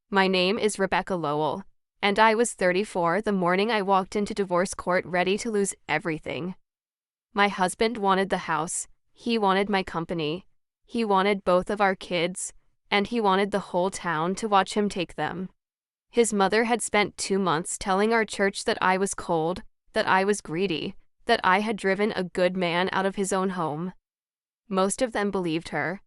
My name is Rebecca Lowell, and I was 34 the morning I walked into divorce court ready to lose everything. My husband wanted the house, he wanted my company, he wanted both of our kids, and he wanted the whole town to watch him take them. His mother had spent 2 months telling our church that I was cold, that I was greedy, that I had driven a good man out of his own home. Most of them believed her.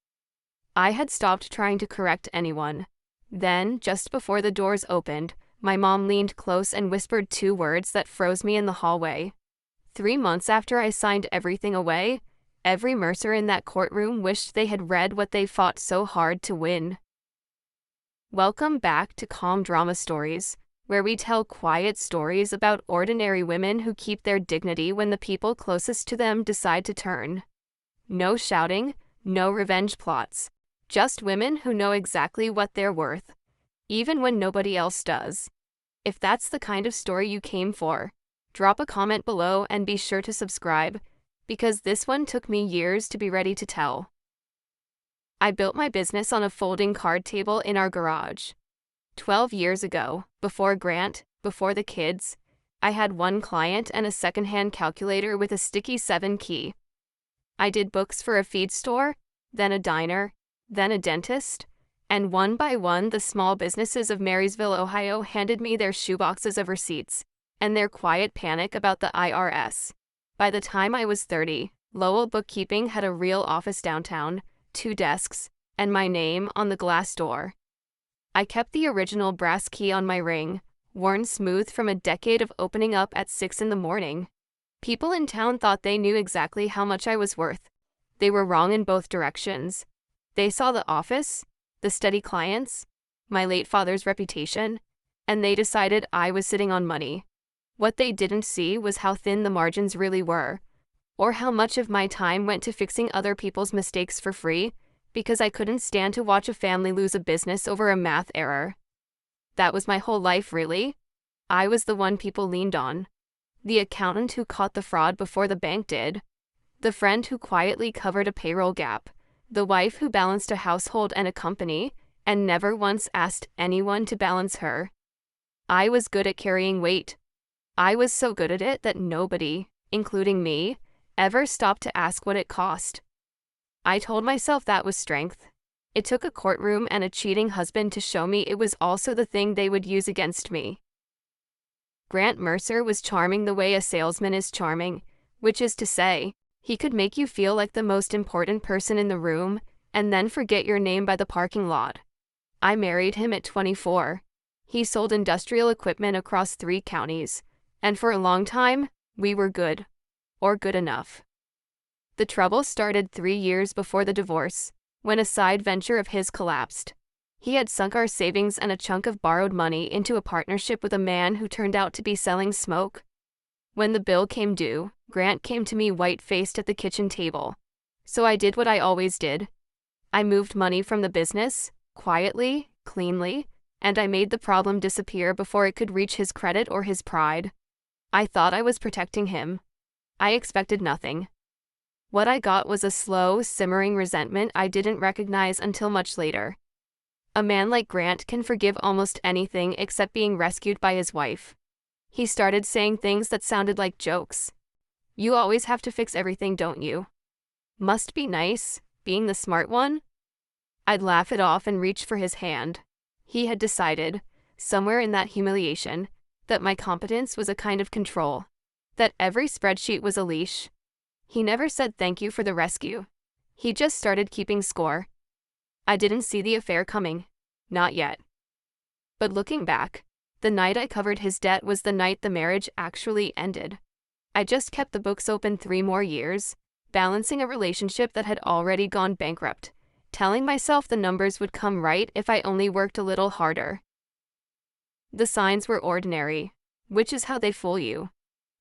I had stopped trying to correct anyone. Then, just before the doors opened, my mom leaned close and whispered 2 words that froze me in the hallway. 3 months after I signed everything away, every Mercer in that courtroom wished they had read what they fought so hard to win. Welcome back to Calm Drama Stories, where we tell quiet stories about ordinary women who keep their dignity when the people closest to them decide to turn. No shouting, no revenge plots. Just women who know exactly what they're worth, even when nobody else does. If that's the kind of story you came for, drop a comment below and be sure to subscribe, because this one took me years to be ready to tell. I built my business on a folding card table in our garage. 12 years ago, before Grant, before the kids, I had 1 client and a secondhand calculator with a sticky 7 key. I did books for a feed store, then a diner, then a dentist, and one by one the small businesses of Marysville, Ohio handed me their shoeboxes of receipts and their quiet panic about the IRS. By the time I was 30, Lowell Bookkeeping had a real office downtown, 2 desks, and my name on the glass door. I kept the original brass key on my ring, worn smooth from a decade of opening up at 6 in the morning. People in town thought they knew exactly how much I was worth. They were wrong in both directions. They saw the office, the steady clients, my late father's reputation, and they decided I was sitting on money. What they didn't see was how thin the margins really were, or how much of my time went to fixing other people's mistakes for free, because I couldn't stand to watch a family lose a business over a math error. That was my whole life, really. I was the one people leaned on. The accountant who caught the fraud before the bank did. The friend who quietly covered a payroll gap. The wife who balanced a household and a company, and never once asked anyone to balance her. I was good at carrying weight. I was so good at it that nobody, including me, ever stopped to ask what it cost. I told myself that was strength. It took a courtroom and a cheating husband to show me it was also the thing they would use against me. Grant Mercer was charming the way a salesman is charming, which is to say, he could make you feel like the most important person in the room, and then forget your name by the parking lot. I married him at 24. He sold industrial equipment across 3 counties, and for a long time, we were good. Or good enough. The trouble started 3 years before the divorce, when a side venture of his collapsed. He had sunk our savings and a chunk of borrowed money into a partnership with a man who turned out to be selling smoke. When the bill came due, Grant came to me white-faced at the kitchen table. So I did what I always did. I moved money from the business, quietly, cleanly, and I made the problem disappear before it could reach his credit or his pride. I thought I was protecting him. I expected nothing. What I got was a slow, simmering resentment I didn't recognize until much later. A man like Grant can forgive almost anything except being rescued by his wife. He started saying things that sounded like jokes. You always have to fix everything, don't you? Must be nice, being the smart one? I'd laugh it off and reach for his hand. He had decided, somewhere in that humiliation, that my competence was a kind of control, that every spreadsheet was a leash. He never said thank you for the rescue. He just started keeping score. I didn't see the affair coming. Not yet. But looking back, the night I covered his debt was the night the marriage actually ended. I just kept the books open 3 more years, balancing a relationship that had already gone bankrupt, telling myself the numbers would come right if I only worked a little harder. The signs were ordinary, which is how they fool you.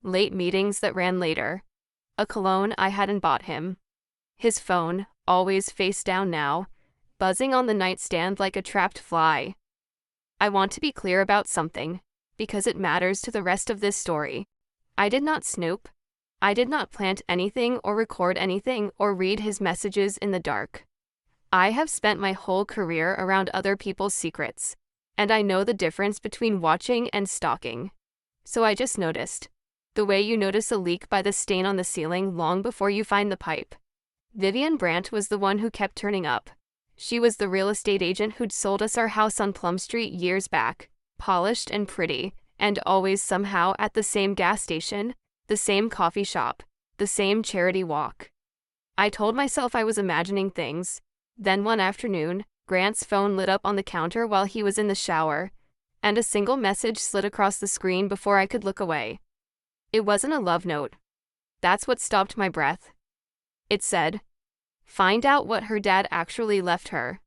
Late meetings that ran later. A cologne I hadn't bought him. His phone, always face down now, buzzing on the nightstand like a trapped fly. I want to be clear about something, because it matters to the rest of this story. I did not snoop. I did not plant anything or record anything or read his messages in the dark. I have spent my whole career around other people's secrets, and I know the difference between watching and stalking. So I just noticed. The way you notice a leak by the stain on the ceiling long before you find the pipe. Vivian Brandt was the one who kept turning up. She was the real estate agent who'd sold us our house on Plum Street years back, polished and pretty, and always somehow at the same gas station, the same coffee shop, the same charity walk. I told myself I was imagining things. Then one afternoon, Grant's phone lit up on the counter while he was in the shower, and a single message slid across the screen before I could look away. It wasn't a love note. That's what stopped my breath. It said, "Find out what her dad actually left her."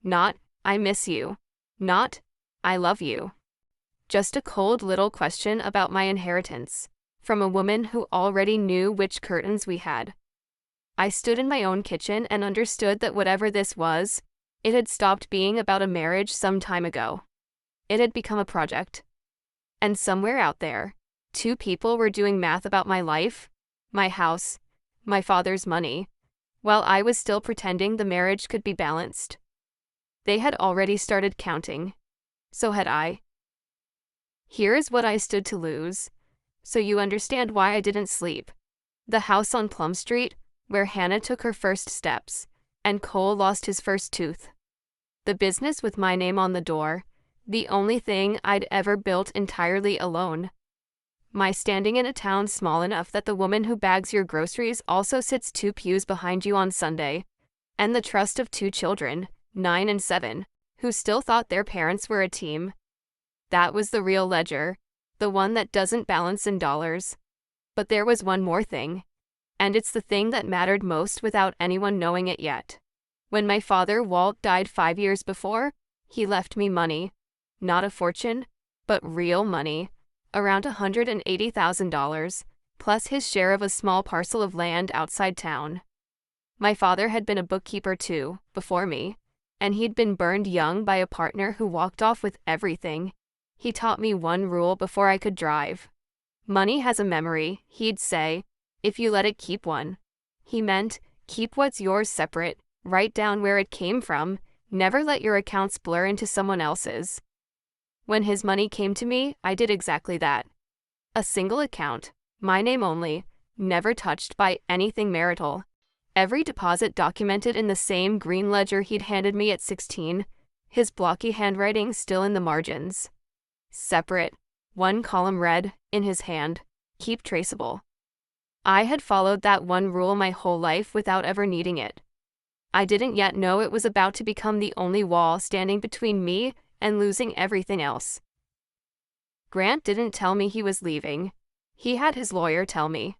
Not, "I miss you." Not, "I love you." Just a cold little question about my inheritance, from a woman who already knew which curtains we had. I stood in my own kitchen and understood that whatever this was, it had stopped being about a marriage some time ago. It had become a project. And somewhere out there, two people were doing math about my life, my house, my father's money, while I was still pretending the marriage could be balanced. They had already started counting. So had I. Here is what I stood to lose, so you understand why I didn't sleep. The house on Plum Street, where Hannah took her first steps, and Cole lost his first tooth. The business with my name on the door, the only thing I'd ever built entirely alone. My standing in a town small enough that the woman who bags your groceries also sits 2 pews behind you on Sunday, and the trust of 2 children, 9 and 7, who still thought their parents were a team. That was the real ledger, the one that doesn't balance in dollars. But there was one more thing, and it's the thing that mattered most without anyone knowing it yet. When my father, Walt, died 5 years before, he left me money. Not a fortune, but real money. Around $180,000, plus his share of a small parcel of land outside town. My father had been a bookkeeper too, before me, and he'd been burned young by a partner who walked off with everything. He taught me one rule before I could drive. Money has a memory, he'd say, if you let it keep one. He meant, keep what's yours separate, write down where it came from, never let your accounts blur into someone else's. When his money came to me, I did exactly that. A single account, my name only, never touched by anything marital. Every deposit documented in the same green ledger he'd handed me at 16, his blocky handwriting still in the margins. Separate, one column red, in his hand, keep traceable. I had followed that one rule my whole life without ever needing it. I didn't yet know it was about to become the only wall standing between me and losing everything else. Grant didn't tell me he was leaving. He had his lawyer tell me.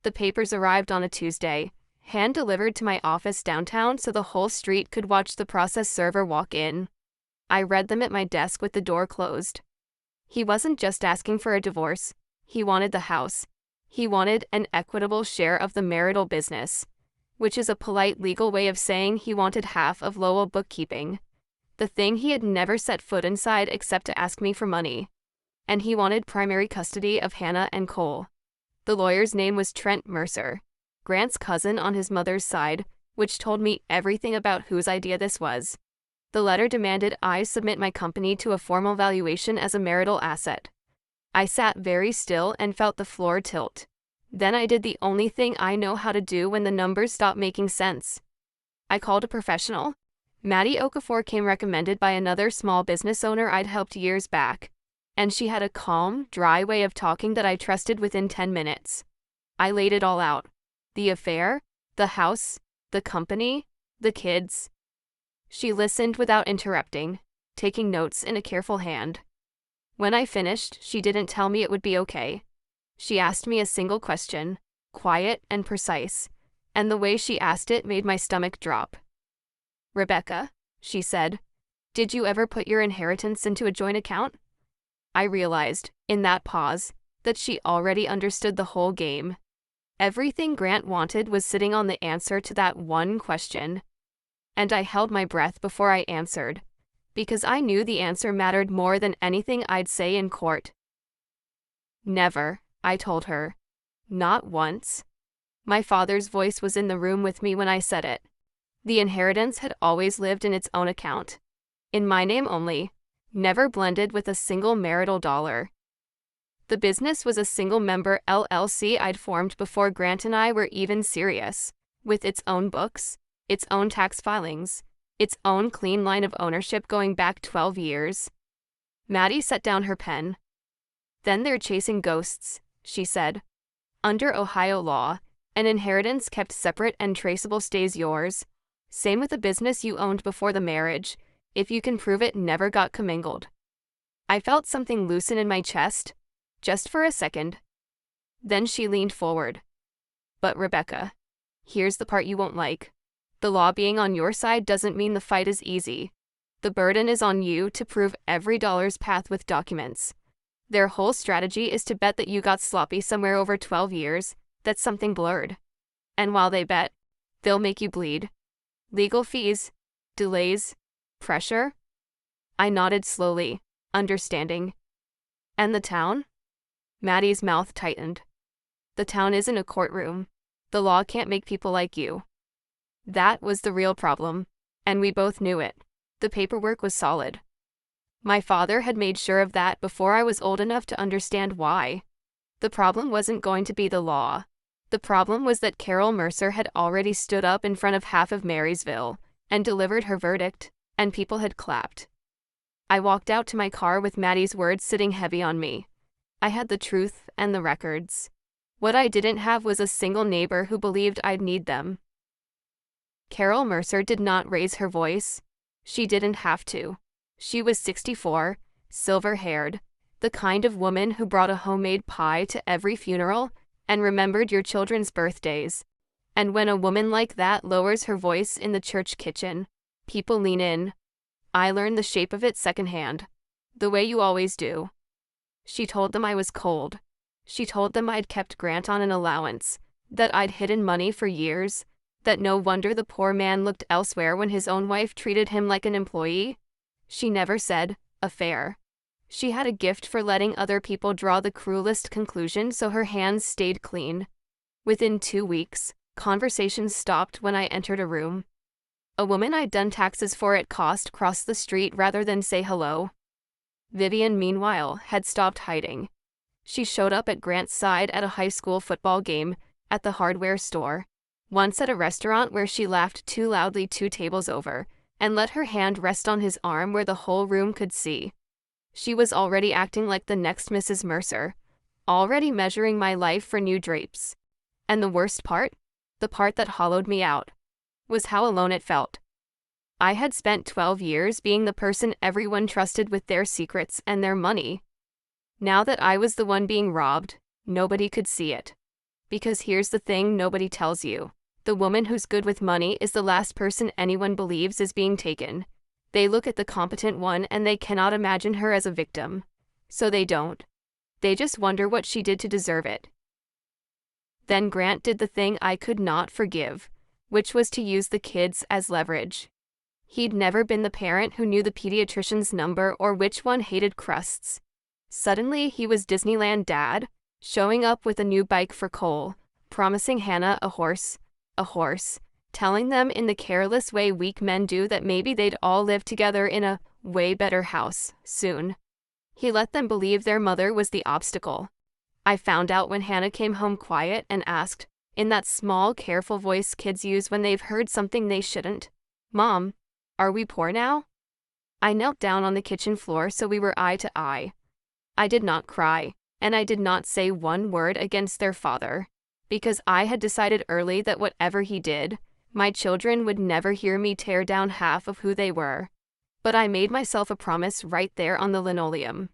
The papers arrived on a Tuesday, hand-delivered to my office downtown so the whole street could watch the process server walk in. I read them at my desk with the door closed. He wasn't just asking for a divorce. He wanted the house. He wanted an equitable share of the marital business, which is a polite legal way of saying he wanted half of Lowell bookkeeping. The thing he had never set foot inside except to ask me for money. And he wanted primary custody of Hannah and Cole. The lawyer's name was Trent Mercer, Grant's cousin on his mother's side, which told me everything about whose idea this was. The letter demanded I submit my company to a formal valuation as a marital asset. I sat very still and felt the floor tilt. Then I did the only thing I know how to do when the numbers stop making sense. I called a professional. Maddie Okafor came recommended by another small business owner I'd helped years back, and she had a calm, dry way of talking that I trusted within 10 minutes. I laid it all out. The affair, the house, the company, the kids. She listened without interrupting, taking notes in a careful hand. When I finished, she didn't tell me it would be okay. She asked me a single question, quiet and precise, and the way she asked it made my stomach drop. "Rebecca," she said, "did you ever put your inheritance into a joint account?" I realized, in that pause, that she already understood the whole game. Everything Grant wanted was sitting on the answer to that one question. And I held my breath before I answered, because I knew the answer mattered more than anything I'd say in court. "Never," I told her. "Not once." My father's voice was in the room with me when I said it. The inheritance had always lived in its own account. In my name only. never blended with a single marital dollar. The business was a single-member LLC I'd formed before Grant and I were even serious, with its own books, its own tax filings, its own clean line of ownership going back 12 years. Maddie set down her pen. "Then they're chasing ghosts," she said. "Under Ohio law, an inheritance kept separate and traceable stays yours. Same with a business you owned before the marriage, if you can prove it never got commingled." I felt something loosen in my chest, just for a second. Then she leaned forward. "But Rebecca, here's the part you won't like. The law being on your side doesn't mean the fight is easy. The burden is on you to prove every dollar's path with documents. Their whole strategy is to bet that you got sloppy somewhere over 12 years, that something blurred. And while they bet, they'll make you bleed. Legal fees, delays, pressure." I nodded slowly, understanding. "And the town?" Maddie's mouth tightened. "The town isn't a courtroom. The law can't make people like you." That was the real problem, and we both knew it. The paperwork was solid. My father had made sure of that before I was old enough to understand why. The problem wasn't going to be the law. The problem was that Carol Mercer had already stood up in front of half of Marysville and delivered her verdict, and people had clapped. I walked out to my car with Maddie's words sitting heavy on me. I had the truth and the records. What I didn't have was a single neighbor who believed I'd need them. Carol Mercer did not raise her voice. She didn't have to. She was 64, silver-haired, the kind of woman who brought a homemade pie to every funeral and remembered your children's birthdays. And when a woman like that lowers her voice in the church kitchen, people lean in. I learned the shape of it secondhand, the way you always do. She told them I was cold. She told them I'd kept Grant on an allowance, that I'd hidden money for years, that no wonder the poor man looked elsewhere when his own wife treated him like an employee. She never said, "affair." She had a gift for letting other people draw the cruelest conclusion, so her hands stayed clean. Within 2 weeks, conversations stopped when I entered a room. A woman I'd done taxes for at cost crossed the street rather than say hello. Vivian, meanwhile, had stopped hiding. She showed up at Grant's side at a high school football game, at the hardware store, once at a restaurant where she laughed too loudly 2 tables over, and let her hand rest on his arm where the whole room could see. She was already acting like the next Mrs. Mercer, already measuring my life for new drapes. And the worst part, the part that hollowed me out, was how alone it felt. I had spent 12 years being the person everyone trusted with their secrets and their money. Now that I was the one being robbed, nobody could see it. Because here's the thing nobody tells you. The woman who's good with money is the last person anyone believes is being taken. They look at the competent one and they cannot imagine her as a victim. So they don't. They just wonder what she did to deserve it. Then Grant did the thing I could not forgive, which was to use the kids as leverage. He'd never been the parent who knew the pediatrician's number or which one hated crusts. Suddenly, he was Disneyland Dad, showing up with a new bike for Cole, promising Hannah a horse, telling them in the careless way weak men do that maybe they'd all live together in a way better house soon. He let them believe their mother was the obstacle. I found out when Hannah came home quiet and asked, in that small, careful voice kids use when they've heard something they shouldn't, "Mom, are we poor now?" I knelt down on the kitchen floor so we were eye to eye. I did not cry, and I did not say one word against their father, because I had decided early that whatever he did, my children would never hear me tear down half of who they were. But I made myself a promise right there on the linoleum.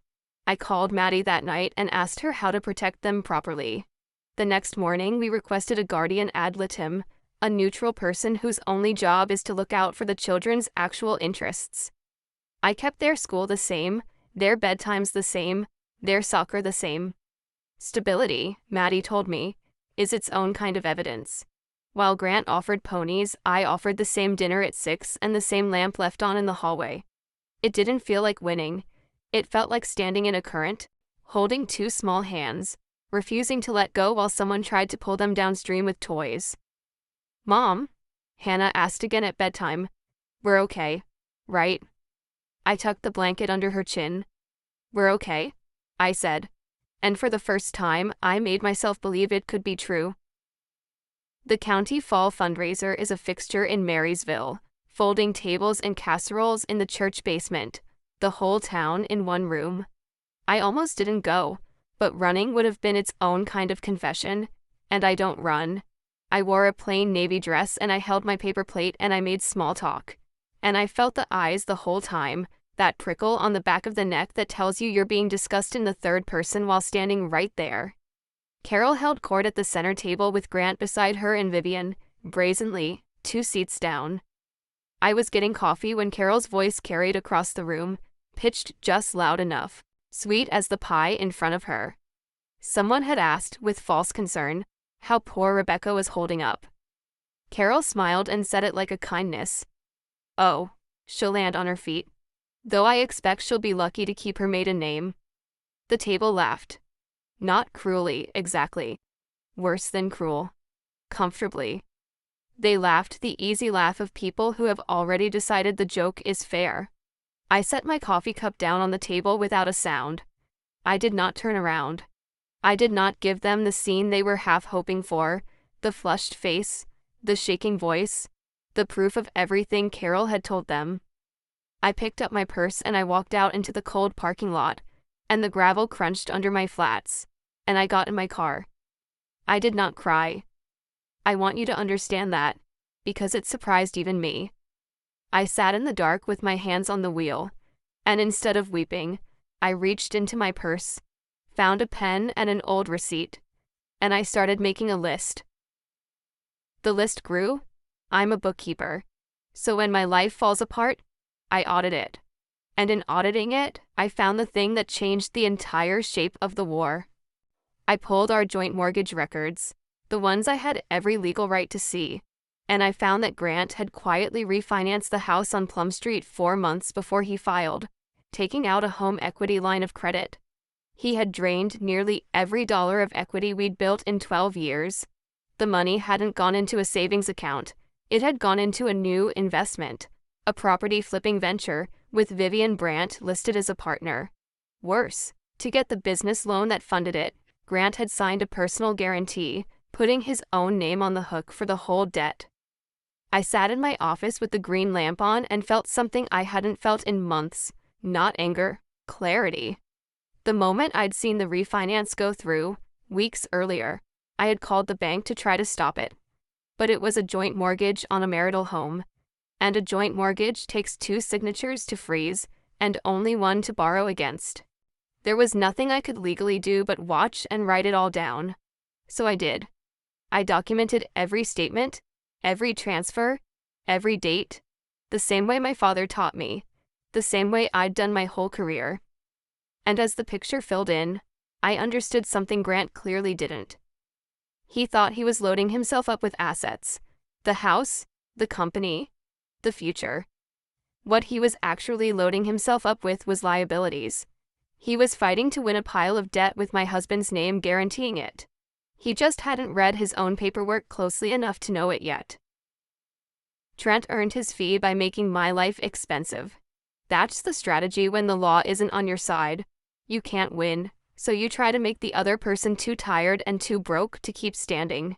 I called Maddie that night and asked her how to protect them properly. The next morning, we requested a guardian ad litem, a neutral person whose only job is to look out for the children's actual interests. I kept their school the same, their bedtimes the same, their soccer the same. Stability, Maddie told me, is its own kind of evidence. While Grant offered ponies, I offered the same dinner at 6 and the same lamp left on in the hallway. It didn't feel like winning. It felt like standing in a current, holding 2 small hands, refusing to let go while someone tried to pull them downstream with toys. "Mom?" Hannah asked again at bedtime. "We're okay, right?" I tucked the blanket under her chin. "We're okay," I said. And for the first time, I made myself believe it could be true. The County Fall fundraiser is a fixture in Marysville, folding tables and casseroles in the church basement, the whole town in one room. I almost didn't go, but running would have been its own kind of confession, and I don't run. I wore a plain navy dress and I held my paper plate and I made small talk. And I felt the eyes the whole time, that prickle on the back of the neck that tells you you're being discussed in the third person while standing right there. Carol held court at the center table with Grant beside her and Vivian, brazenly, 2 seats down. I was getting coffee when Carol's voice carried across the room, pitched just loud enough, sweet as the pie in front of her. Someone had asked, with false concern, how poor Rebecca was holding up. Carol smiled and said it like a kindness. "Oh, she'll land on her feet. Though I expect she'll be lucky to keep her maiden name." The table laughed. Not cruelly, exactly. Worse than cruel. Comfortably. They laughed the easy laugh of people who have already decided the joke is fair. I set my coffee cup down on the table without a sound. I did not turn around. I did not give them the scene they were half hoping for, the flushed face, the shaking voice, the proof of everything Carol had told them. I picked up my purse and I walked out into the cold parking lot, and the gravel crunched under my flats, and I got in my car. I did not cry. I want you to understand that, because it surprised even me. I sat in the dark with my hands on the wheel, and instead of weeping, I reached into my purse, found a pen and an old receipt, and I started making a list. The list grew. I'm a bookkeeper, so when my life falls apart, I audit it. And in auditing it, I found the thing that changed the entire shape of the war. I pulled our joint mortgage records, the ones I had every legal right to see, and I found that Grant had quietly refinanced the house on Plum Street 4 months before he filed, taking out a home equity line of credit. He had drained nearly every dollar of equity we'd built in 12 years. The money hadn't gone into a savings account. It had gone into a new investment, a property flipping venture, with Vivian Brandt listed as a partner. Worse, to get the business loan that funded it, Grant had signed a personal guarantee, putting his own name on the hook for the whole debt. I sat in my office with the green lamp on and felt something I hadn't felt in months, not anger, clarity. The moment I'd seen the refinance go through, weeks earlier, I had called the bank to try to stop it. But it was a joint mortgage on a marital home, and a joint mortgage takes 2 signatures to freeze, and only 1 to borrow against. There was nothing I could legally do but watch and write it all down. So I did. I documented every statement, every transfer, every date, the same way my father taught me, the same way I'd done my whole career. And as the picture filled in, I understood something Grant clearly didn't. He thought he was loading himself up with assets, the house, the company, the future. What he was actually loading himself up with was liabilities. He was fighting to win a pile of debt with my husband's name guaranteeing it. He just hadn't read his own paperwork closely enough to know it yet. Trent earned his fee by making my life expensive. That's the strategy when the law isn't on your side. You can't win, so you try to make the other person too tired and too broke to keep standing.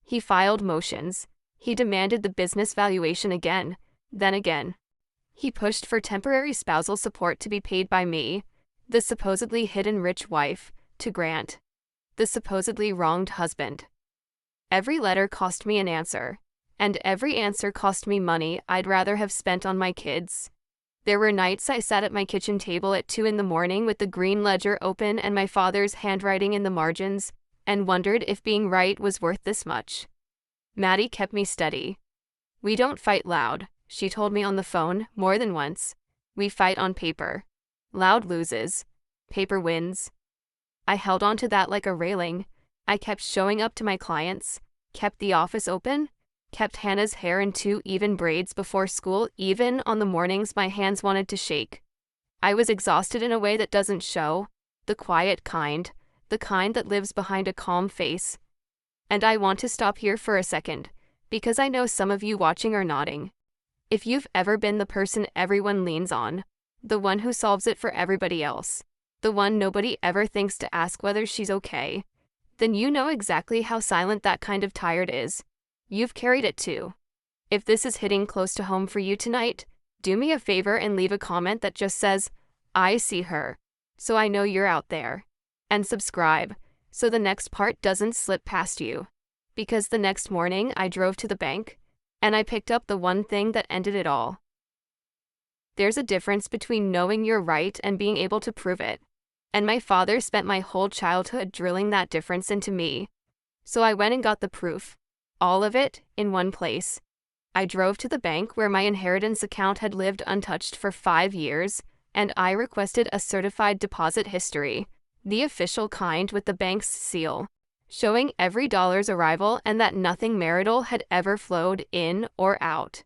He filed motions. He demanded the business valuation again, then again. He pushed for temporary spousal support to be paid by me, the supposedly hidden rich wife, to Grant, the supposedly wronged husband. Every letter cost me an answer, and every answer cost me money I'd rather have spent on my kids. There were nights I sat at my kitchen table at 2 a.m. with the green ledger open and my father's handwriting in the margins, and wondered if being right was worth this much. Maddie kept me steady. "We don't fight loud," she told me on the phone more than once. "We fight on paper. Loud loses. Paper wins." I held on to that like a railing. I kept showing up to my clients, kept the office open, kept Hannah's hair in 2 even braids before school even on the mornings my hands wanted to shake. I was exhausted in a way that doesn't show, the quiet kind, the kind that lives behind a calm face. And I want to stop here for a second, because I know some of you watching are nodding. If you've ever been the person everyone leans on, the one who solves it for everybody else, the one nobody ever thinks to ask whether she's okay, then you know exactly how silent that kind of tired is. You've carried it too. If this is hitting close to home for you tonight, do me a favor and leave a comment that just says, "I see her," so I know you're out there. And subscribe, so the next part doesn't slip past you. Because the next morning I drove to the bank, and I picked up the one thing that ended it all. There's a difference between knowing you're right and being able to prove it. And my father spent my whole childhood drilling that difference into me. So I went and got the proof. All of it, in one place. I drove to the bank where my inheritance account had lived untouched for 5 years, and I requested a certified deposit history, the official kind with the bank's seal, showing every dollar's arrival and that nothing marital had ever flowed in or out.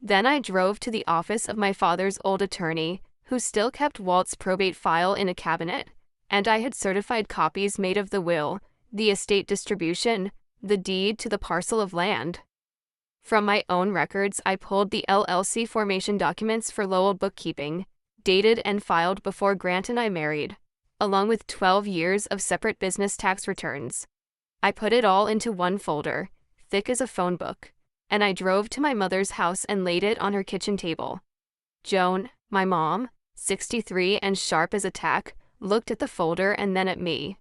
Then I drove to the office of my father's old attorney, who still kept Walt's probate file in a cabinet, and I had certified copies made of the will, the estate distribution, the deed to the parcel of land. From my own records, I pulled the LLC formation documents for Lowell bookkeeping, dated and filed before Grant and I married, along with 12 years of separate business tax returns. I put it all into one folder, thick as a phone book, and I drove to my mother's house and laid it on her kitchen table. Joan, my mom, 63 and sharp as a tack, looked at the folder and then at me.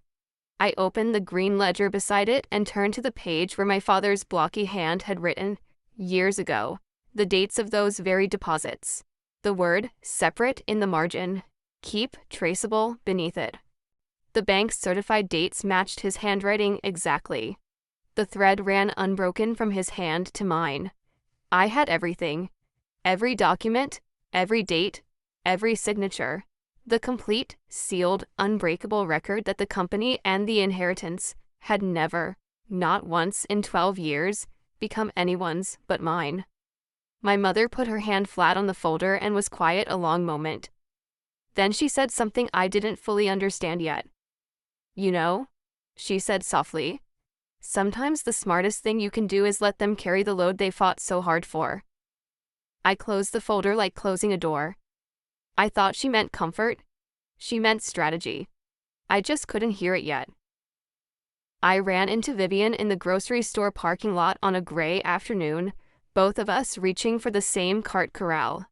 I opened the green ledger beside it and turned to the page where my father's blocky hand had written, years ago, the dates of those very deposits. The word separate in the margin, keep traceable beneath it. The bank's certified dates matched his handwriting exactly. The thread ran unbroken from his hand to mine. I had everything. Every document, every date, every signature. The complete, sealed, unbreakable record that the company and the inheritance had never, not once in 12 years, become anyone's but mine. My mother put her hand flat on the folder and was quiet a long moment. Then she said something I didn't fully understand yet. "You know," she said softly, "sometimes the smartest thing you can do is let them carry the load they fought so hard for." I closed the folder like closing a door. I thought she meant comfort. She meant strategy. I just couldn't hear it yet. I ran into Vivian in the grocery store parking lot on a gray afternoon, both of us reaching for the same cart corral.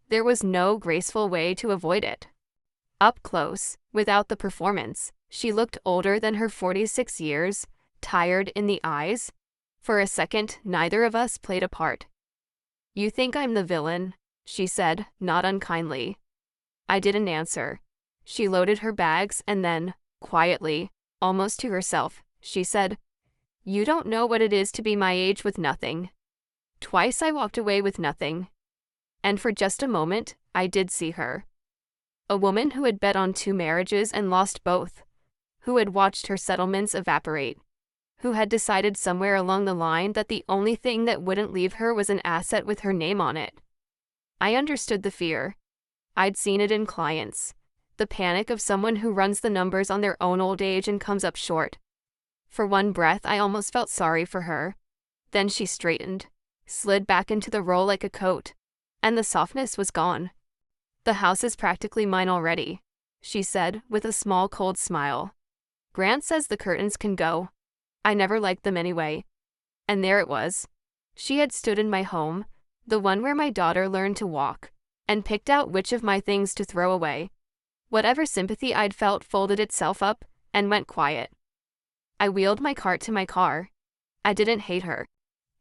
There was no graceful way to avoid it. Up close, without the performance, she looked older than her 46 years, tired in the eyes. For a second, neither of us played a part. "You think I'm the villain," she said, not unkindly. I didn't answer. She loaded her bags and then, quietly, almost to herself, she said, "You don't know what it is to be my age with nothing." Twice I walked away with nothing. And for just a moment, I did see her. A woman who had bet on 2 marriages and lost both. Who had watched her settlements evaporate. Who had decided somewhere along the line that the only thing that wouldn't leave her was an asset with her name on it. I understood the fear. I'd seen it in clients. The panic of someone who runs the numbers on their own old age and comes up short. For one breath, I almost felt sorry for her. Then she straightened, slid back into the roll like a coat, and the softness was gone. "The house is practically mine already," she said, with a small cold smile. "Grant says the curtains can go. I never liked them anyway." And there it was. She had stood in my home, the one where my daughter learned to walk, and picked out which of my things to throw away. Whatever sympathy I'd felt folded itself up and went quiet. I wheeled my cart to my car. I didn't hate her.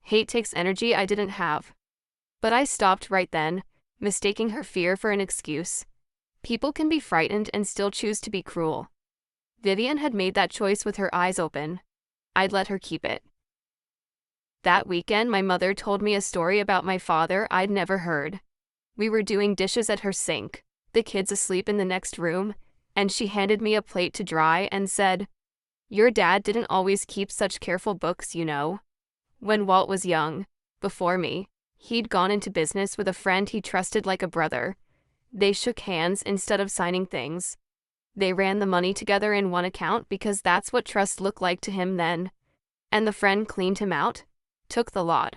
Hate takes energy I didn't have. But I stopped right then, mistaking her fear for an excuse. People can be frightened and still choose to be cruel. Vivian had made that choice with her eyes open. I'd let her keep it. That weekend, my mother told me a story about my father I'd never heard. We were doing dishes at her sink, the kids asleep in the next room, and she handed me a plate to dry and said, "Your dad didn't always keep such careful books, you know. When Walt was young, before me, he'd gone into business with a friend he trusted like a brother. They shook hands instead of signing things. They ran the money together in one account because that's what trust looked like to him then. And the friend cleaned him out, took the lot.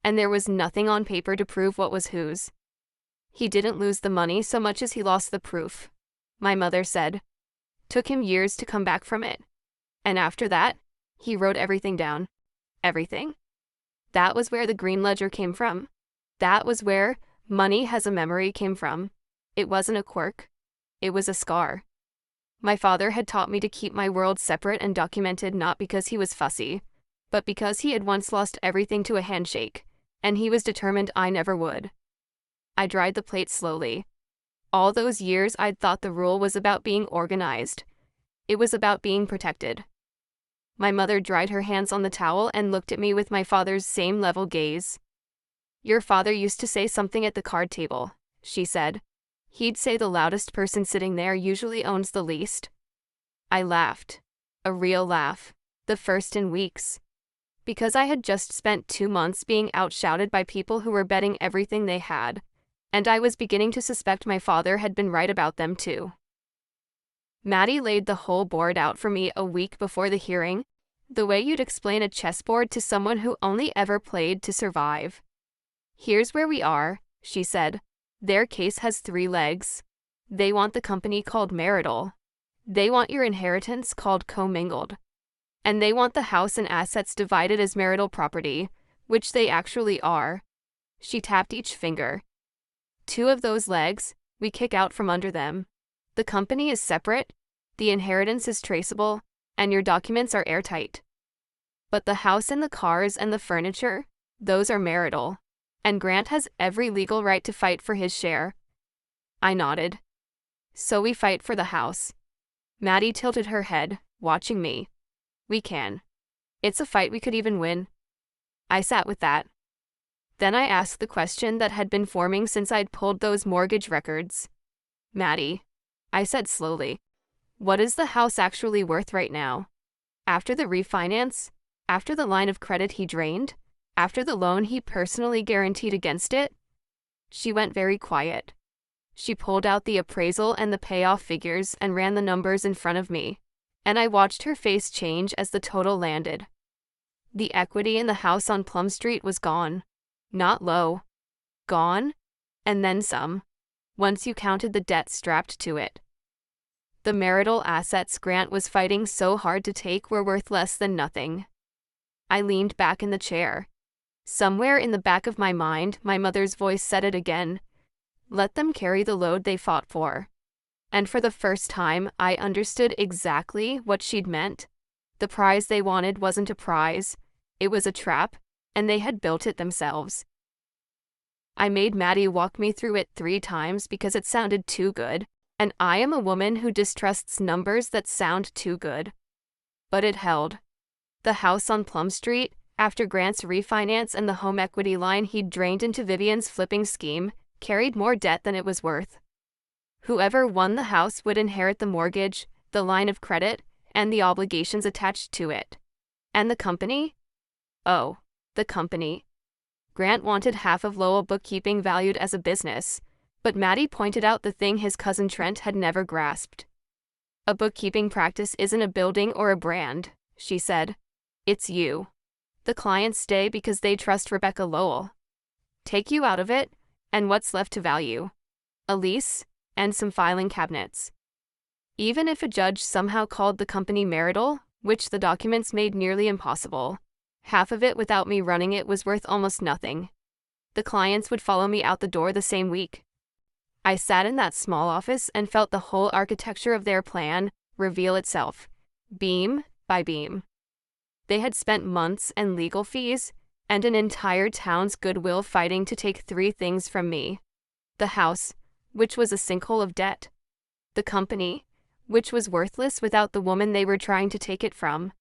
And there was nothing on paper to prove what was whose. He didn't lose the money so much as he lost the proof. My mother said. Took him years to come back from it. And after that, he wrote everything down. Everything. That was where the green ledger came from. That was where money has a memory came from. It wasn't a quirk. It was a scar. My father had taught me to keep my world separate and documented, not because he was fussy, but because he had once lost everything to a handshake, and he was determined I never would. I dried the plate slowly. All those years I'd thought the rule was about being organized. It was about being protected. My mother dried her hands on the towel and looked at me with my father's same level gaze. Your father used to say something at the card table, she said. He'd say the loudest person sitting there usually owns the least. I laughed. A real laugh. The first in weeks. Because I had just spent 2 months being outshouted by people who were betting everything they had, and I was beginning to suspect my father had been right about them too. Maddie laid the whole board out for me a week before the hearing, the way you'd explain a chessboard to someone who only ever played to survive. Here's where we are, she said. Their case has 3 legs. They want the company called marital. They want your inheritance called commingled. And they want the house and assets divided as marital property, which they actually are. She tapped each finger. 2 of those legs, we kick out from under them. The company is separate, the inheritance is traceable, and your documents are airtight. But the house and the cars and the furniture, those are marital. And Grant has every legal right to fight for his share. I nodded. So we fight for the house. Maddie tilted her head, watching me. We can. It's a fight we could even win. I sat with that. Then I asked the question that had been forming since I'd pulled those mortgage records. Maddie, I said slowly, what is the house actually worth right now? After the refinance? After the line of credit he drained? After the loan he personally guaranteed against it? She went very quiet. She pulled out the appraisal and the payoff figures and ran the numbers in front of me, and I watched her face change as the total landed. The equity in the house on Plum Street was gone. Not low. Gone, and then some, once you counted the debt strapped to it. The marital assets Grant was fighting so hard to take were worth less than nothing. I leaned back in the chair. Somewhere in the back of my mind, my mother's voice said it again. Let them carry the load they fought for. And for the first time, I understood exactly what she'd meant. The prize they wanted wasn't a prize. It was a trap, and they had built it themselves. I made Maddie walk me through it 3 times because it sounded too good, and I am a woman who distrusts numbers that sound too good. But it held. The house on Plum Street, after Grant's refinance and the home equity line he'd drained into Vivian's flipping scheme, carried more debt than it was worth. Whoever won the house would inherit the mortgage, the line of credit, and the obligations attached to it. And the company? Oh, the company. Grant wanted half of Lowell Bookkeeping valued as a business, but Maddie pointed out the thing his cousin Trent had never grasped. A bookkeeping practice isn't a building or a brand, she said. It's you. The clients stay because they trust Rebecca Lowell. Take you out of it, and what's left to value? A lease, and some filing cabinets. Even if a judge somehow called the company marital, which the documents made nearly impossible, half of it without me running it was worth almost nothing. The clients would follow me out the door the same week. I sat in that small office and felt the whole architecture of their plan reveal itself, beam by beam. They had spent months and legal fees, and an entire town's goodwill fighting to take 3 things from me. The house, which was a sinkhole of debt. The company, which was worthless without the woman they were trying to take it from.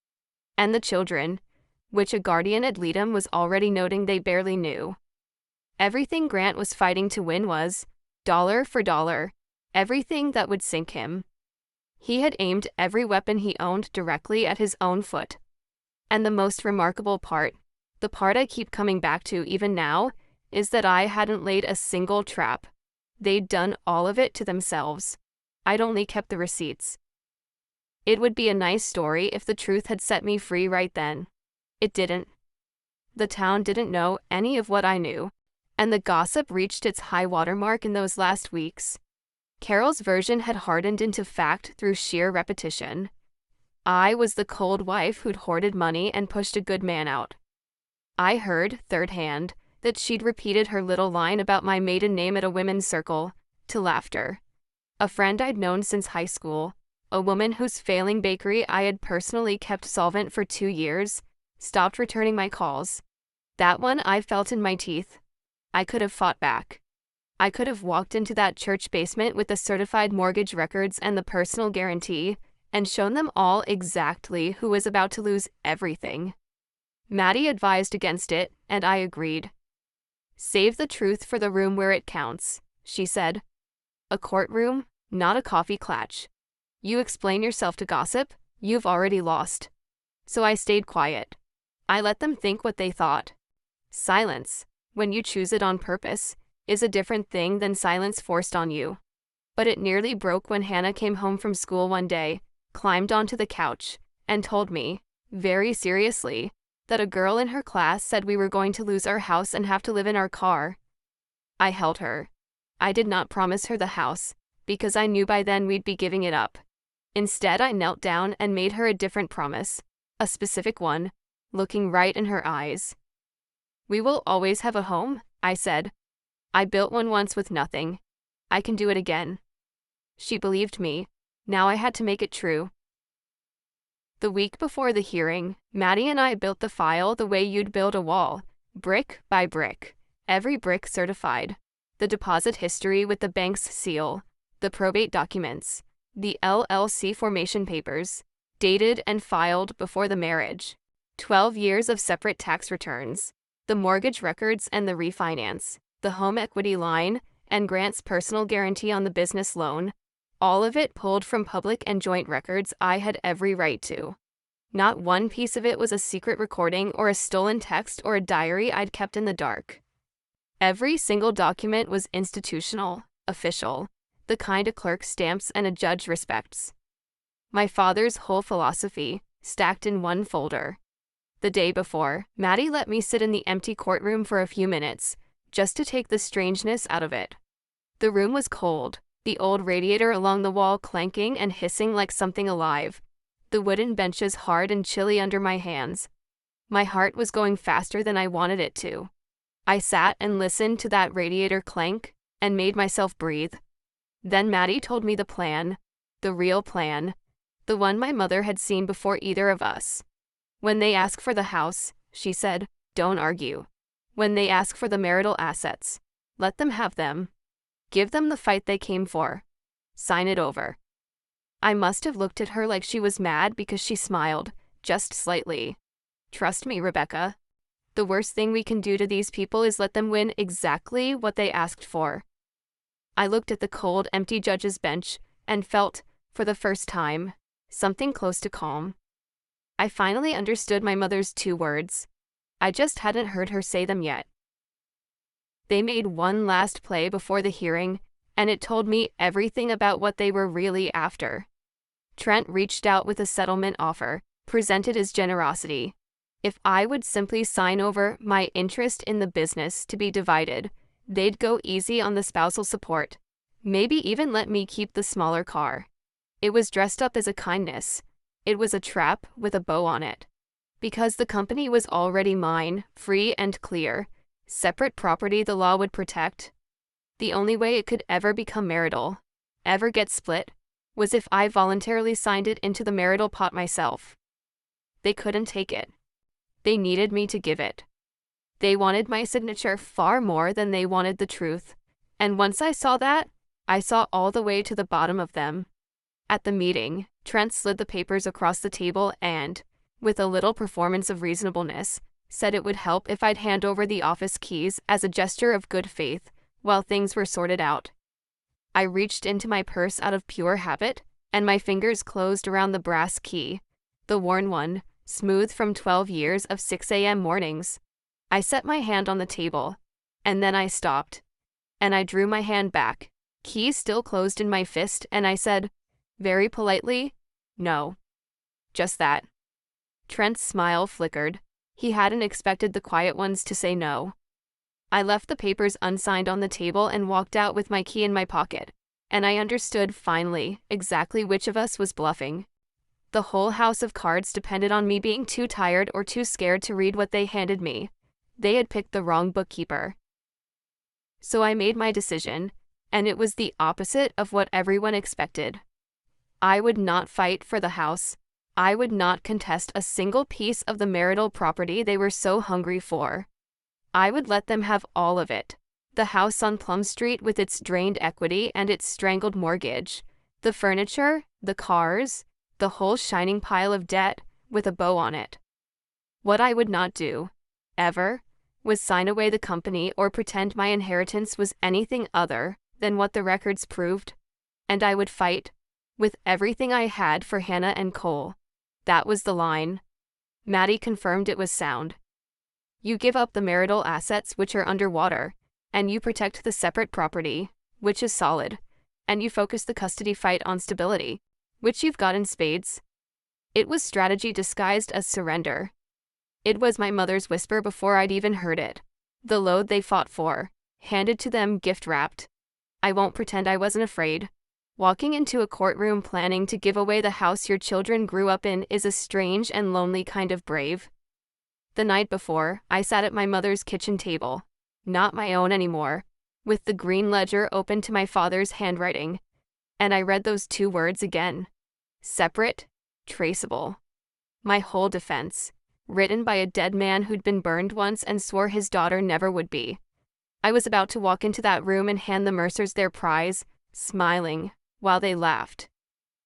And the children, which a guardian ad litem was already noting they barely knew. Everything Grant was fighting to win was, dollar for dollar, everything that would sink him. He had aimed every weapon he owned directly at his own foot. And the most remarkable part, the part I keep coming back to even now, is that I hadn't laid a single trap. They'd done all of it to themselves. I'd only kept the receipts. It would be a nice story if the truth had set me free right then. It didn't. The town didn't know any of what I knew, And the gossip reached its high watermark in those last weeks. Carol's version had hardened into fact through sheer repetition. I was the cold wife who'd hoarded money and pushed a good man out. I heard, third hand, that she'd repeated her little line about my maiden name at a women's circle, to laughter. A friend I'd known since high school, a woman whose failing bakery I had personally kept solvent for 2 years, stopped returning my calls. That one I felt in my teeth. I could have fought back. I could have walked into that church basement with the certified mortgage records and the personal guarantee and shown them all exactly who was about to lose everything. Maddie advised against it, and I agreed. Save the truth for the room where it counts, she said. A courtroom, not a coffee klatch. You explain yourself to gossip, you've already lost. So I stayed quiet. I let them think what they thought. Silence, when you choose it on purpose, is a different thing than silence forced on you. But it nearly broke when Hannah came home from school one day, climbed onto the couch, and told me, very seriously, that a girl in her class said we were going to lose our house and have to live in our car. I held her. I did not promise her the house, because I knew by then we'd be giving it up. Instead, I knelt down and made her a different promise, a specific one, looking right in her eyes. We will always have a home, I said. I built one once with nothing. I can do it again. She believed me. Now I had to make it true. The week before the hearing, Maddie and I built the file the way you'd build a wall, brick by brick, every brick certified. The deposit history with the bank's seal, the probate documents, the LLC formation papers, dated and filed before the marriage, 12 years of separate tax returns, the mortgage records and the refinance, the home equity line, and Grant's personal guarantee on the business loan, all of it pulled from public and joint records I had every right to. Not one piece of it was a secret recording or a stolen text or a diary I'd kept in the dark. Every single document was institutional, official, the kind a clerk stamps and a judge respects. My father's whole philosophy, stacked in one folder. The day before, Maddie let me sit in the empty courtroom for a few minutes, just to take the strangeness out of it. The room was cold, the old radiator along the wall clanking and hissing like something alive, the wooden benches hard and chilly under my hands. My heart was going faster than I wanted it to. I sat and listened to that radiator clank and made myself breathe. Then Maddie told me the plan, the real plan, the one my mother had seen before either of us. When they ask for the house, she said, don't argue. When they ask for the marital assets, let them have them. Give them the fight they came for. Sign it over. I must have looked at her like she was mad because she smiled, just slightly. Trust me, Rebecca. The worst thing we can do to these people is let them win exactly what they asked for. I looked at the cold, empty judge's bench and felt, for the first time, something close to calm. I finally understood my mother's 2 words. I just hadn't heard her say them yet. They made one last play before the hearing, and it told me everything about what they were really after. Trent reached out with a settlement offer, presented as generosity. If I would simply sign over my interest in the business to be divided, they'd go easy on the spousal support, maybe even let me keep the smaller car. It was dressed up as a kindness. It was a trap with a bow on it. Because the company was already mine, free and clear, separate property the law would protect. The only way it could ever become marital, ever get split, was if I voluntarily signed it into the marital pot myself. They couldn't take it. They needed me to give it. They wanted my signature far more than they wanted the truth, and once I saw that, I saw all the way to the bottom of them. At the meeting, Trent slid the papers across the table and, with a little performance of reasonableness, said it would help if I'd hand over the office keys as a gesture of good faith while things were sorted out. I reached into my purse out of pure habit, and my fingers closed around the brass key, the worn one, smooth from 12 years of 6 a.m. mornings. I set my hand on the table, and then I stopped, and I drew my hand back, key still closed in my fist, and I said, very politely, no. Just that. Trent's smile flickered. He hadn't expected the quiet ones to say no. I left the papers unsigned on the table and walked out with my key in my pocket, and I understood, finally, exactly which of us was bluffing. The whole house of cards depended on me being too tired or too scared to read what they handed me. They had picked the wrong bookkeeper. So I made my decision, and it was the opposite of what everyone expected. I would not fight for the house. I would not contest a single piece of the marital property they were so hungry for. I would let them have all of it. The house on Plum Street with its drained equity and its strangled mortgage. The furniture, the cars, the whole shining pile of debt with a bow on it. What I would not do, ever, was sign away the company or pretend my inheritance was anything other than what the records proved. And I would fight, with everything I had, for Hannah and Cole. That was the line. Maddie confirmed it was sound. You give up the marital assets, which are underwater, and you protect the separate property, which is solid, and you focus the custody fight on stability, which you've got in spades. It was strategy disguised as surrender. It was my mother's whisper before I'd even heard it. The load they fought for, handed to them gift-wrapped. I won't pretend I wasn't afraid. Walking into a courtroom planning to give away the house your children grew up in is a strange and lonely kind of brave. The night before, I sat at my mother's kitchen table, not my own anymore, with the green ledger open to my father's handwriting, and I read those two words again. Separate, traceable. My whole defense, written by a dead man who'd been burned once and swore his daughter never would be. I was about to walk into that room and hand the Mercers their prize, smiling, while they laughed.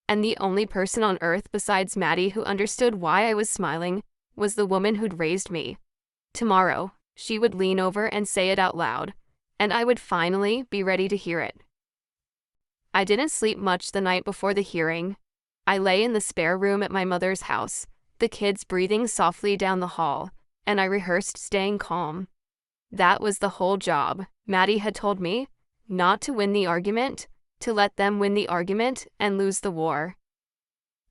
And the only person on earth besides Maddie who understood why I was smiling was the woman who'd raised me. Tomorrow, she would lean over and say it out loud, and I would finally be ready to hear it. I didn't sleep much the night before the hearing. I lay in the spare room at my mother's house, the kids breathing softly down the hall, and I rehearsed staying calm. That was the whole job, Maddie had told me, not to win the argument, to let them win the argument and lose the war.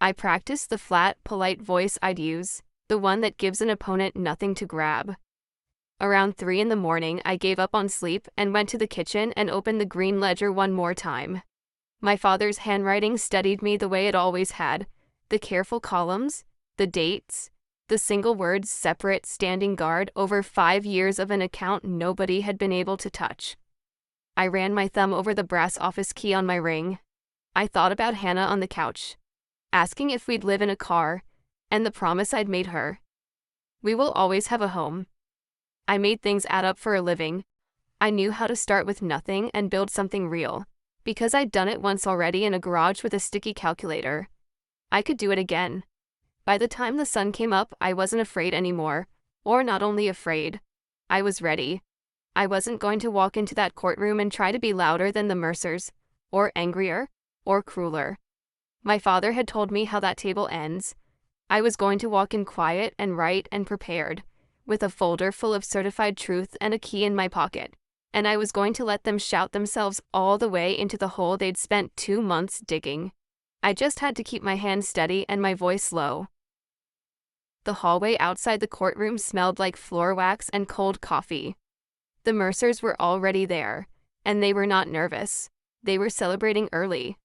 I practiced the flat, polite voice I'd use, the one that gives an opponent nothing to grab. Around 3 a.m, I gave up on sleep and went to the kitchen and opened the green ledger one more time. My father's handwriting steadied me the way it always had, the careful columns, the dates, the single words separate standing guard over 5 years of an account nobody had been able to touch. I ran my thumb over the brass office key on my ring. I thought about Hannah on the couch, asking if we'd live in a car, and the promise I'd made her. We will always have a home. I made things add up for a living. I knew how to start with nothing and build something real, because I'd done it once already in a garage with a sticky calculator. I could do it again. By the time the sun came up, I wasn't afraid anymore, or not only afraid, I was ready. I wasn't going to walk into that courtroom and try to be louder than the Mercers, or angrier, or crueler. My father had told me how that table ends. I was going to walk in quiet and right and prepared, with a folder full of certified truth and a key in my pocket, and I was going to let them shout themselves all the way into the hole they'd spent 2 months digging. I just had to keep my hands steady and my voice low. The hallway outside the courtroom smelled like floor wax and cold coffee. The Mercers were already there, and they were not nervous. They were celebrating early.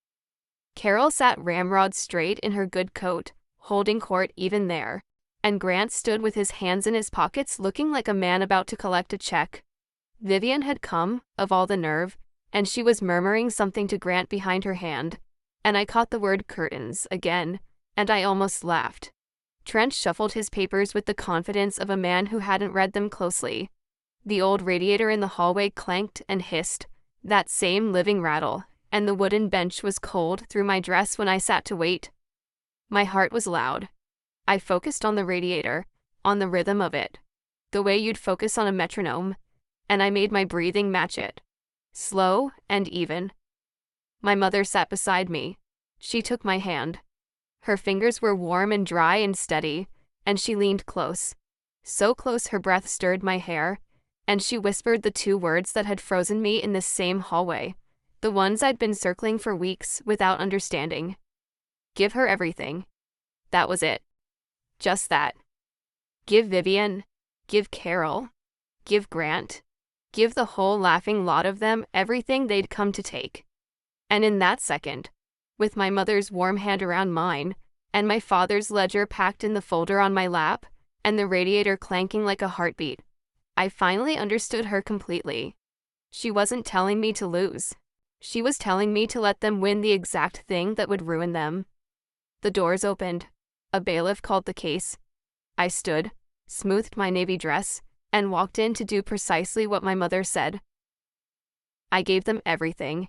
Carol sat ramrod straight in her good coat, holding court even there, and Grant stood with his hands in his pockets looking like a man about to collect a check. Vivian had come, of all the nerve, and she was murmuring something to Grant behind her hand, and I caught the word curtains again, and I almost laughed. Trent shuffled his papers with the confidence of a man who hadn't read them closely. The old radiator in the hallway clanked and hissed, that same living rattle, and the wooden bench was cold through my dress when I sat to wait. My heart was loud. I focused on the radiator, on the rhythm of it, the way you'd focus on a metronome, and I made my breathing match it, slow and even. My mother sat beside me. She took my hand. Her fingers were warm and dry and steady, and she leaned close. So close her breath stirred my hair, and she whispered the 2 words that had frozen me in this same hallway, the ones I'd been circling for weeks without understanding. Give her everything. That was it. Just that. Give Vivian. Give Carol. Give Grant. give the whole laughing lot of them everything they'd come to take. And in that second, with my mother's warm hand around mine, and my father's ledger packed in the folder on my lap, and the radiator clanking like a heartbeat, I finally understood her completely. She wasn't telling me to lose. She was telling me to let them win the exact thing that would ruin them. The doors opened. A bailiff called the case. I stood, smoothed my navy dress, and walked in to do precisely what my mother said. I gave them everything.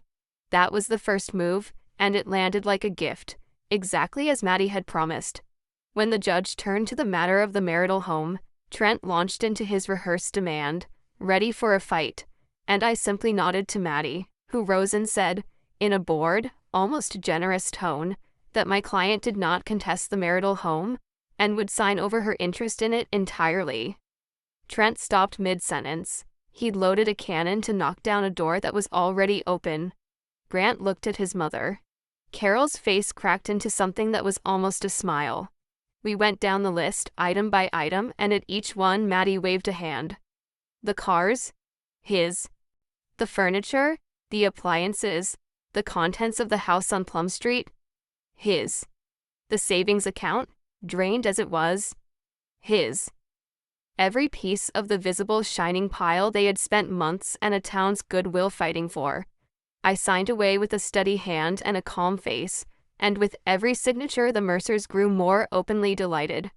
That was the first move, and it landed like a gift, exactly as Maddie had promised. When the judge turned to the matter of the marital home, Trent launched into his rehearsed demand, ready for a fight, and I simply nodded to Maddie, who rose and said, in a bored, almost generous tone, that my client did not contest the marital home and would sign over her interest in it entirely. Trent stopped mid-sentence. He'd loaded a cannon to knock down a door that was already open. Grant looked at his mother. Carol's face cracked into something that was almost a smile. We went down the list, item by item, and at each one Maddie waved a hand. The cars? His. The furniture? The appliances? The contents of the house on Plum Street? His. The savings account, drained as it was? His. Every piece of the visible shining pile they had spent months and a town's goodwill fighting for. I signed away with a steady hand and a calm face, and with every signature the Mercers grew more openly delighted.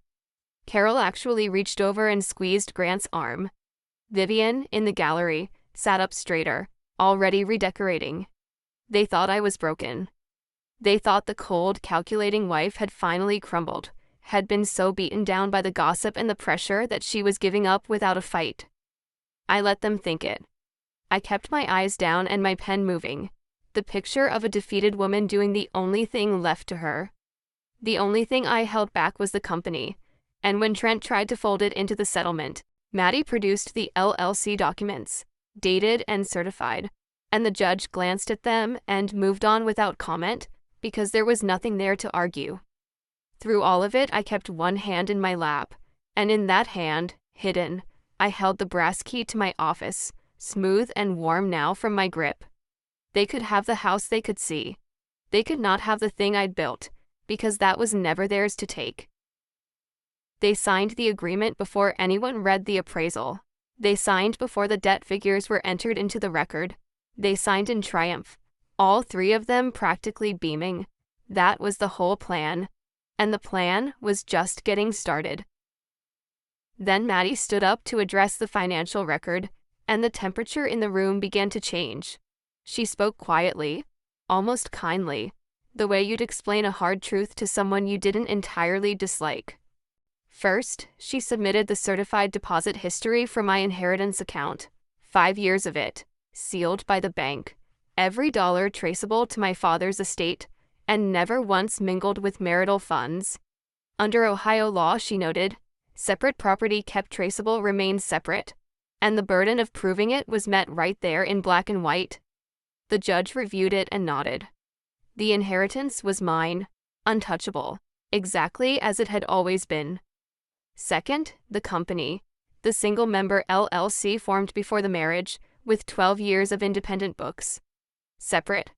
Carol actually reached over and squeezed Grant's arm. Vivian, in the gallery, sat up straighter, already redecorating. They thought I was broken. They thought the cold, calculating wife had finally crumbled, had been so beaten down by the gossip and the pressure that she was giving up without a fight. I let them think it. I kept my eyes down and my pen moving, the picture of a defeated woman doing the only thing left to her. The only thing I held back was the company, and when Trent tried to fold it into the settlement, Maddie produced the LLC documents, dated and certified, and the judge glanced at them and moved on without comment, because there was nothing there to argue. Through all of it, I kept one hand in my lap, and in that hand, hidden, I held the brass key to my office, smooth and warm now from my grip. They could have the house they could see. They could not have the thing I'd built, because that was never theirs to take. They signed the agreement before anyone read the appraisal. They signed before the debt figures were entered into the record. They signed in triumph, all three of them practically beaming. That was the whole plan. And the plan was just getting started. Then Maddie stood up to address the financial record, and the temperature in the room began to change. She spoke quietly, almost kindly, the way you'd explain a hard truth to someone you didn't entirely dislike. First, she submitted the certified deposit history for my inheritance account, 5 years of it, sealed by the bank, every dollar traceable to my father's estate, and never once mingled with marital funds. Under Ohio law, she noted, separate property kept traceable remained separate, and the burden of proving it was met right there in black and white. The judge reviewed it and nodded. The inheritance was mine, untouchable, exactly as it had always been. Second, the company, the single-member LLC formed before the marriage, with 12 years of independent books. Separate.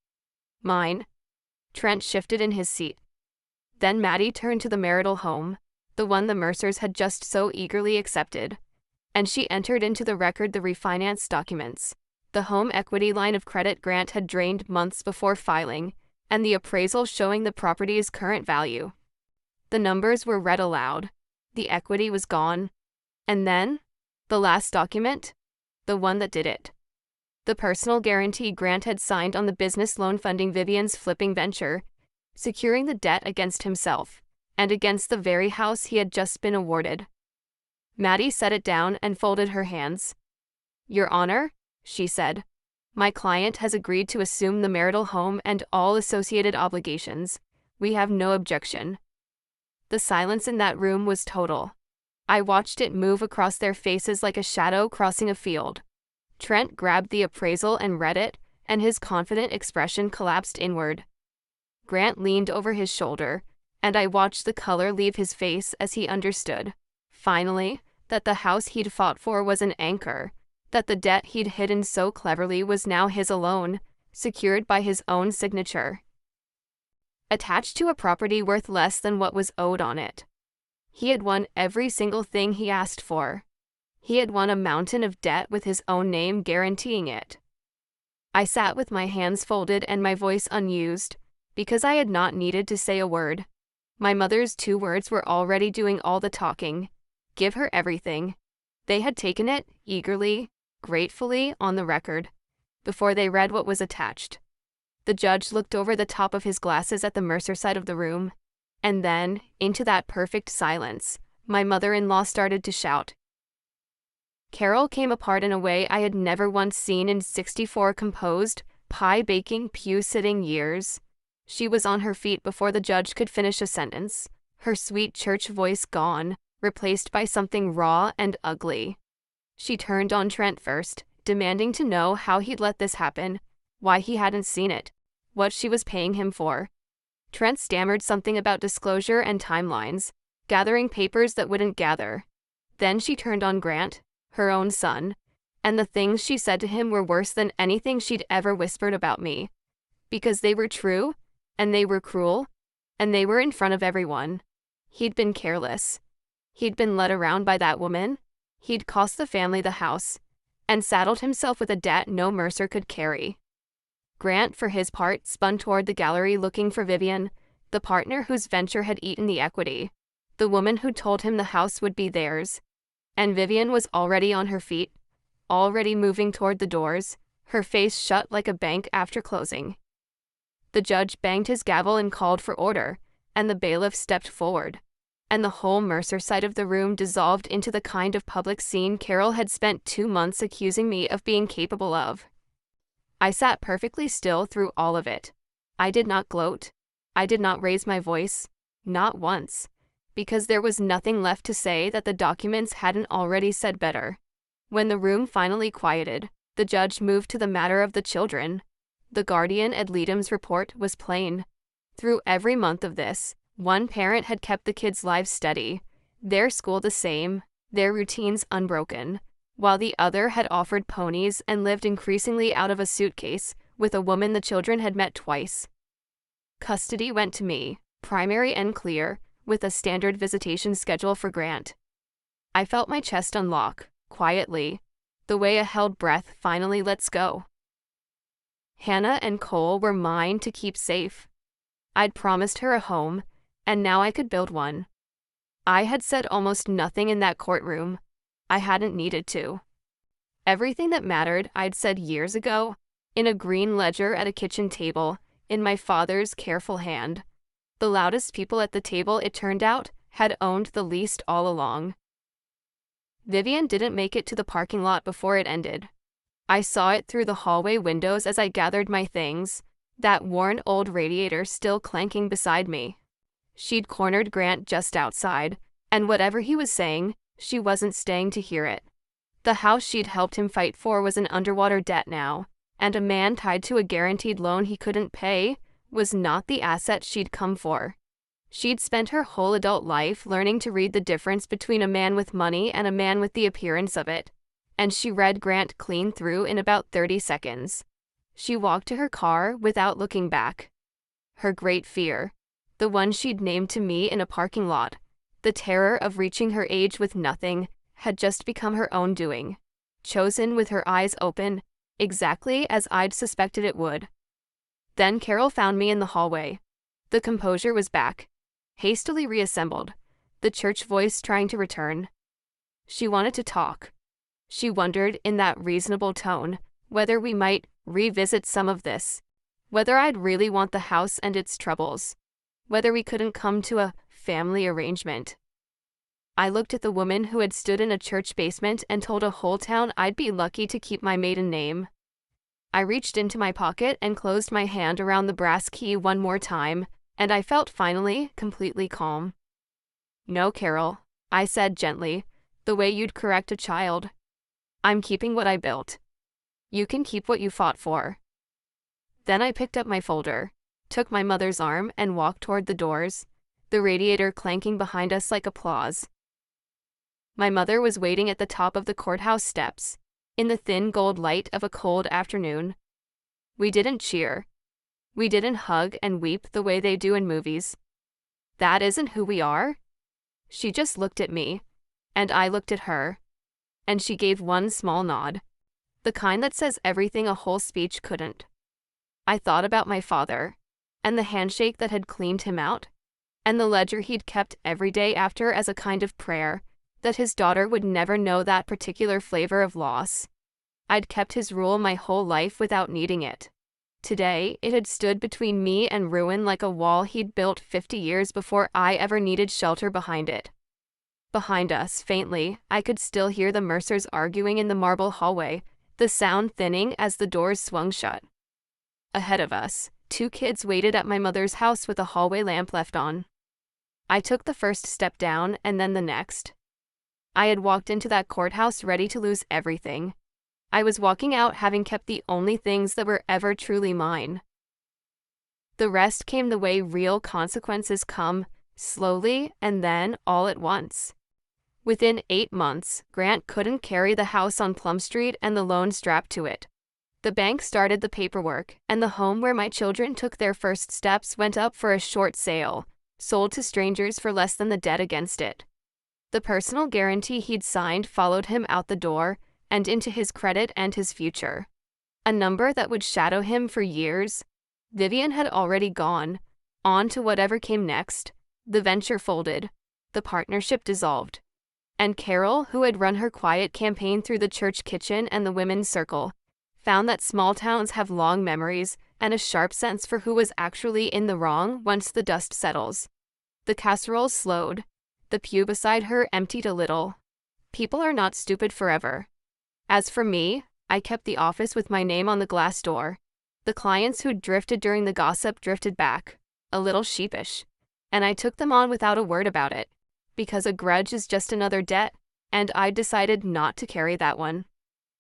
Mine. Trent shifted in his seat. Then Maddie turned to the marital home, the one the Mercers had just so eagerly accepted, and she entered into the record the refinance documents, the home equity line of credit Grant had drained months before filing, and the appraisal showing the property's current value. The numbers were read aloud. The equity was gone. And then, the last document, the one that did it. The personal guarantee Grant had signed on the business loan funding Vivian's flipping venture, securing the debt against himself, and against the very house he had just been awarded. Maddie set it down and folded her hands. "Your Honor," she said, "my client has agreed to assume the marital home and all associated obligations. We have no objection." The silence in that room was total. I watched it move across their faces like a shadow crossing a field. Trent grabbed the appraisal and read it, and his confident expression collapsed inward. Grant leaned over his shoulder, and I watched the color leave his face as he understood, finally, that the house he'd fought for was an anchor, that the debt he'd hidden so cleverly was now his alone, secured by his own signature, attached to a property worth less than what was owed on it. He had won every single thing he asked for. He had won a mountain of debt with his own name guaranteeing it. I sat with my hands folded and my voice unused, because I had not needed to say a word. My mother's 2 words were already doing all the talking. Give her everything. They had taken it, eagerly, gratefully, on the record, before they read what was attached. The judge looked over the top of his glasses at the Mercer side of the room, and then, into that perfect silence, my mother-in-law started to shout. Carol came apart in a way I had never once seen in 64 composed, pie-baking, pew-sitting years. She was on her feet before the judge could finish a sentence, her sweet church voice gone, replaced by something raw and ugly. She turned on Trent first, demanding to know how he'd let this happen, why he hadn't seen it, what she was paying him for. Trent stammered something about disclosure and timelines, gathering papers that wouldn't gather. Then she turned on Grant, her own son, and the things she said to him were worse than anything she'd ever whispered about me. Because they were true, and they were cruel, and they were in front of everyone. He'd been careless. He'd been led around by that woman. He'd cost the family the house, and saddled himself with a debt no Mercer could carry. Grant, for his part, spun toward the gallery looking for Vivian, the partner whose venture had eaten the equity, the woman who told him the house would be theirs. And Vivian was already on her feet, already moving toward the doors, her face shut like a bank after closing. The judge banged his gavel and called for order, and the bailiff stepped forward, and the whole Mercer side of the room dissolved into the kind of public scene Carol had spent 2 months accusing me of being capable of. I sat perfectly still through all of it. I did not gloat. I did not raise my voice, not once, because there was nothing left to say that the documents hadn't already said better. When the room finally quieted, the judge moved to the matter of the children. The guardian ad litem's report was plain. Through every month of this, one parent had kept the kids' lives steady, their school the same, their routines unbroken, while the other had offered ponies and lived increasingly out of a suitcase with a woman the children had met twice. Custody went to me, primary and clear, with a standard visitation schedule for Grant. I felt my chest unlock, quietly, the way a held breath finally lets go. Hannah and Cole were mine to keep safe. I'd promised her a home, and now I could build one. I had said almost nothing in that courtroom. I hadn't needed to. Everything that mattered I'd said years ago, in a green ledger at a kitchen table, in my father's careful hand. The loudest people at the table, it turned out, had owned the least all along. Vivian didn't make it to the parking lot before it ended. I saw it through the hallway windows as I gathered my things, that worn old radiator still clanking beside me. She'd cornered Grant just outside, and whatever he was saying, she wasn't staying to hear it. The house she'd helped him fight for was an underwater debt now, and a man tied to a guaranteed loan he couldn't pay was not the asset she'd come for. She'd spent her whole adult life learning to read the difference between a man with money and a man with the appearance of it, and she read Grant clean through in about 30 seconds. She walked to her car without looking back. Her great fear, the one she'd named to me in a parking lot, the terror of reaching her age with nothing, had just become her own doing, chosen with her eyes open, exactly as I'd suspected it would. Then Carol found me in the hallway. The composure was back, hastily reassembled, the church voice trying to return. She wanted to talk. She wondered, in that reasonable tone, whether we might revisit some of this, whether I'd really want the house and its troubles, whether we couldn't come to a family arrangement. I looked at the woman who had stood in a church basement and told a whole town I'd be lucky to keep my maiden name. I reached into my pocket and closed my hand around the brass key one more time, and I felt finally completely calm. "No, Carol," I said gently, the way you'd correct a child. "I'm keeping what I built. You can keep what you fought for." Then I picked up my folder, took my mother's arm, and walked toward the doors, the radiator clanking behind us like applause. My mother was waiting at the top of the courthouse steps, in the thin gold light of a cold afternoon. We didn't cheer. We didn't hug and weep the way they do in movies. That isn't who we are. She just looked at me, and I looked at her, and she gave one small nod, the kind that says everything a whole speech couldn't. I thought about my father, and the handshake that had cleaned him out, and the ledger he'd kept every day after as a kind of prayer, that his daughter would never know that particular flavor of loss. I'd kept his rule my whole life without needing it. Today, it had stood between me and ruin like a wall he'd built 50 years before I ever needed shelter behind it. Behind us, faintly, I could still hear the Mercers arguing in the marble hallway, the sound thinning as the doors swung shut. Ahead of us, 2 kids waited at my mother's house with a hallway lamp left on. I took the first step down and then the next. I had walked into that courthouse ready to lose everything. I was walking out having kept the only things that were ever truly mine. The rest came the way real consequences come, slowly and then all at once. Within 8 months, Grant couldn't carry the house on Plum Street and the loan strapped to it. The bank started the paperwork, and the home where my children took their first steps went up for a short sale, sold to strangers for less than the debt against it. The personal guarantee he'd signed followed him out the door, and into his credit and his future. A number that would shadow him for years. Vivian had already gone. On to whatever came next. The venture folded. The partnership dissolved. And Carol, who had run her quiet campaign through the church kitchen and the women's circle, found that small towns have long memories and a sharp sense for who was actually in the wrong once the dust settles. The casserole slowed. The pew beside her emptied a little. People are not stupid forever. As for me, I kept the office with my name on the glass door. The clients who'd drifted during the gossip drifted back, a little sheepish, and I took them on without a word about it, because a grudge is just another debt, and I'd decided not to carry that one.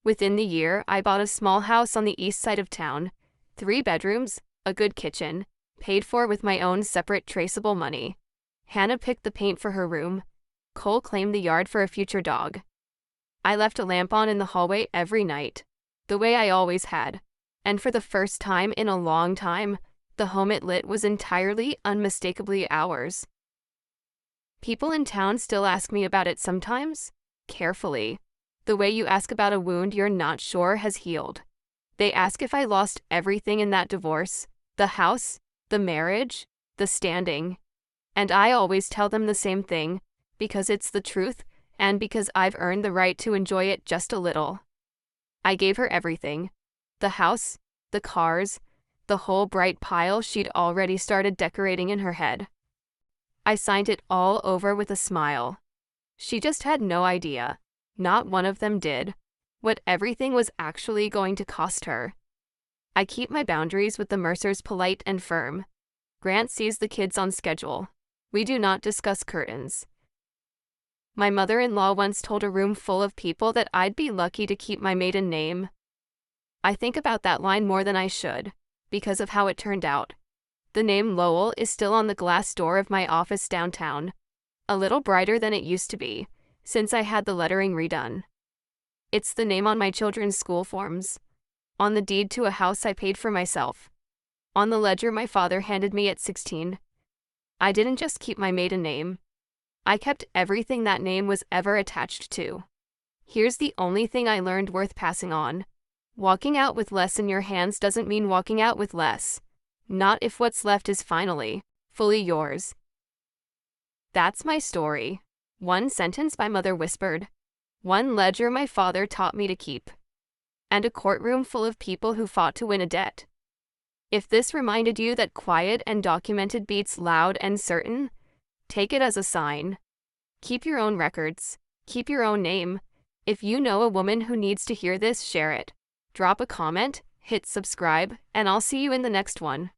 Within the year, I bought a small house on the east side of town, 3 bedrooms, a good kitchen, paid for with my own separate traceable money. Hannah picked the paint for her room. Cole claimed the yard for a future dog. I left a lamp on in the hallway every night, the way I always had, and for the first time in a long time, the home it lit was entirely, unmistakably ours. People in town still ask me about it sometimes, carefully, the way you ask about a wound you're not sure has healed. They ask if I lost everything in that divorce, the house, the marriage, the standing, and I always tell them the same thing, because it's the truth, and because I've earned the right to enjoy it just a little. I gave her everything. The house, the cars, the whole bright pile she'd already started decorating in her head. I signed it all over with a smile. She just had no idea, not one of them did, what everything was actually going to cost her. I keep my boundaries with the Mercers polite and firm. Grant sees the kids on schedule. We do not discuss curtains. My mother-in-law once told a room full of people that I'd be lucky to keep my maiden name. I think about that line more than I should, because of how it turned out. The name Lowell is still on the glass door of my office downtown, a little brighter than it used to be, since I had the lettering redone. It's the name on my children's school forms, on the deed to a house I paid for myself, on the ledger my father handed me at 16. I didn't just keep my maiden name. I kept everything that name was ever attached to. Here's the only thing I learned worth passing on. Walking out with less in your hands doesn't mean walking out with less. Not if what's left is finally, fully yours. That's my story. One sentence my mother whispered. One ledger my father taught me to keep. And a courtroom full of people who fought to win a debt. If this reminded you that quiet and documented beats loud and certain, take it as a sign. Keep your own records. Keep your own name. If you know a woman who needs to hear this, share it. Drop a comment, hit subscribe, and I'll see you in the next one.